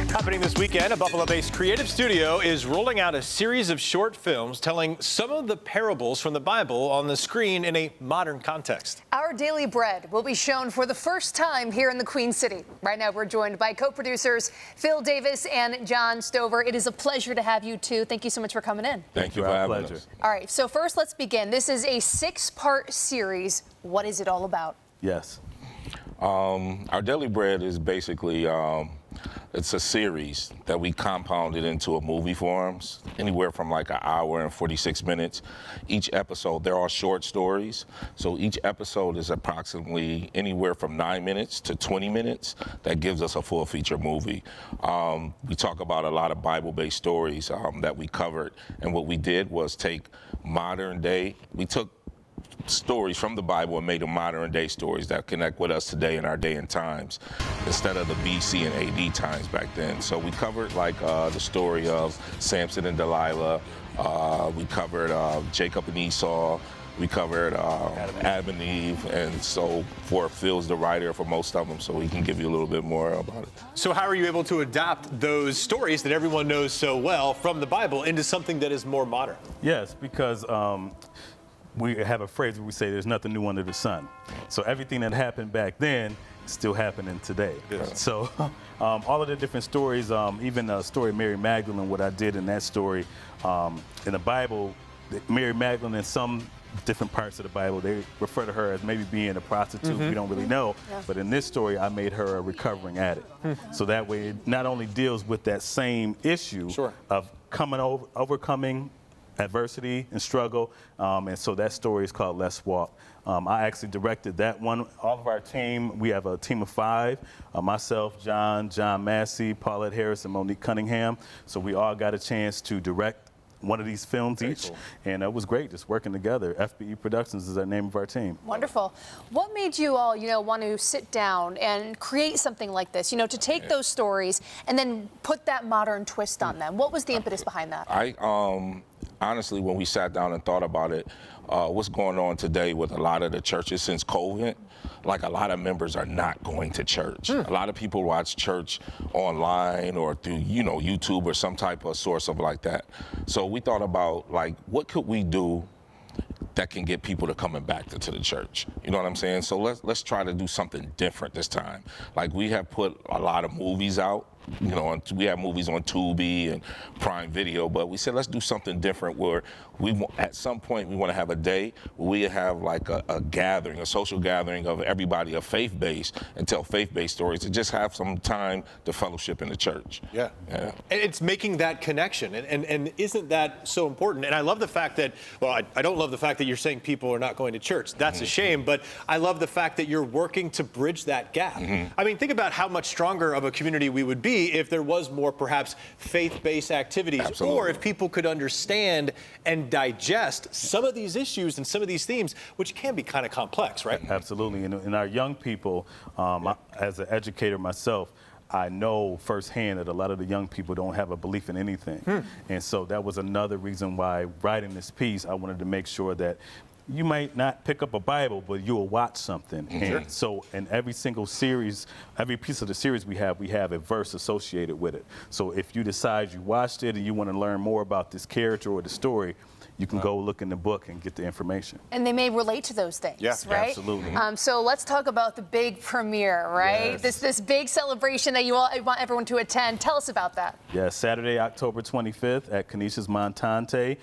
Happening this weekend, a Buffalo-based creative studio is rolling out a series of short films telling some of the parables from the Bible on the screen in a modern context. Our Daily Bread will be shown for the first time here in the Queen City. Right now, we're joined by co-producers Phil Davis and John Stover. It is a pleasure to have you two. Thank you so much for coming in. Thank you for having us. All right, so first, let's begin. This is a 6-part series. What is it all about? Yes. Our Daily Bread is basically, it's a series that we compounded into a movie forms, anywhere from like an hour and 46 minutes. Each episode, they're all short stories. So each episode is approximately anywhere from 9 minutes to 20 minutes. That gives us a full feature movie. We talk about a lot of Bible-based stories that we covered. And what we did was take modern day, we took stories from the Bible and made them modern day stories that connect with us today in our day and times instead of the BC and AD times back then. So we covered like the story of Samson and Delilah. We covered Jacob and Esau. We covered Adam and Eve, and so Phil's the writer for most of them, so he can give you a little bit more about it. So how are you able to adapt those stories that everyone knows so well from the Bible into something that is more modern? Yes, because we have a phrase where we say there's nothing new under the sun. So everything that happened back then is still happening today. Yes. So all of the different stories, even the story of Mary Magdalene, what I did in that story, in the Bible, Mary Magdalene in some different parts of the Bible, they refer to her as maybe being a prostitute. We don't really know. Yeah. But in this story, I made her a recovering addict. So that way it not only deals with that same issue of overcoming adversity and struggle, and so that story is called Let's Walk. I actually directed that one. All of our team, we have a team of 5, myself, John Massey, Paulette Harris, and Monique Cunningham. So we all got a chance to direct one of these films each, and it was great just working together. FBE Productions is the name of our team. Wonderful. What made you all, want to sit down and create something like this, to take those stories and then put that modern twist on them? What was the impetus behind that? Honestly, when we sat down and thought about it, what's going on today with a lot of the churches since COVID, like a lot of members are not going to church. A lot of people watch church online or through, YouTube or some type of source of like that. So we thought about, like, what could we do that can get people to coming back to the church? You know what I'm saying? So let's try to do something different this time. Like, we have put a lot of movies out. We have movies on Tubi and Prime Video, but we said let's do something different where at some point we want to have a day where we have like a gathering, a social gathering of everybody of faith-based and tell faith-based stories and just have some time to fellowship in the church. Yeah. And it's making that connection, and isn't that so important? And I love the fact that, well, I don't love the fact that you're saying people are not going to church. That's a shame, but I love the fact that you're working to bridge that gap. I mean, think about how much stronger of a community we would be if there was more perhaps faith-based activities, or if people could understand and digest some of these issues and some of these themes, which can be kind of complex, right? Absolutely. And our young people, as an educator myself, I know firsthand that a lot of the young people don't have a belief in anything. And so that was another reason why writing this piece, I wanted to make sure that you might not pick up a Bible, but you'll watch something. And so in every single series, every piece of the series we have a verse associated with it. So if you decide you watched it and you want to learn more about this character or the story, you can go look in the book and get the information. And they may relate to those things, right? Absolutely. So let's talk about the big premiere, right? Yes. This big celebration that you all want everyone to attend. Tell us about that. Yeah, Saturday, October 25th at Canisius Montante.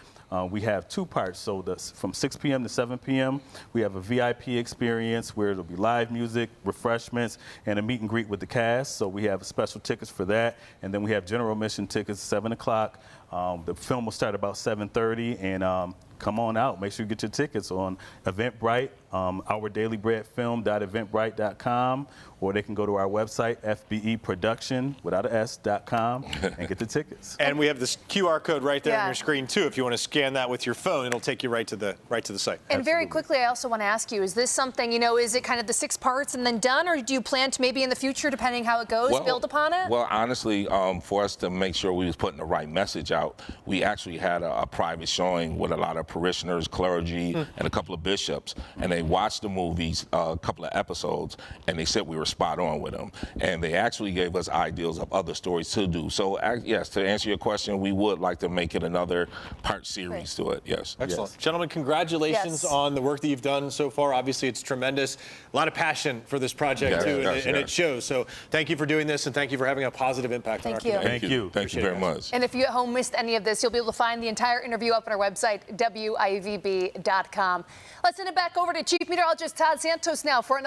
We have 2 parts, so from 6 p.m. to 7 p.m. we have a VIP experience where there'll be live music, refreshments, and a meet and greet with the cast. So we have special tickets for that, and then we have general admission tickets 7 o'clock. The film will start about 7:30, and come on out. Make sure you get your tickets on Eventbrite, ourdailybreadfilm.eventbrite.com, or they can go to our website, fbeproduction.com, and get the tickets. And we have this QR code right there on your screen too. If you want to scan that with your phone, it'll take you right to the site. And very quickly, I also want to ask you: is this something, is it kind of the 6 parts and then done, or do you plan to maybe in the future, depending how it goes, build upon it? Well, honestly, for us to make sure we was putting the right message out, we actually had a private showing with a lot of parishioners, clergy, and a couple of bishops, and they watched the movies, a couple of episodes, and they said we were spot on with them. And they actually gave us ideas of other stories to do. So yes, to answer your question, we would like to make it another part series to it, yes. Excellent. Yes. Gentlemen, congratulations on the work that you've done so far. Obviously, it's tremendous. A lot of passion for this project, too, and it shows. So thank you for doing this, and thank you for having a positive impact on our community. Thank you. Thank you very much. And if you at home missed any of this, you'll be able to find the entire interview up on our website, WIVB.com. Let's send it back over to Chief Meteorologist Todd Santos now for another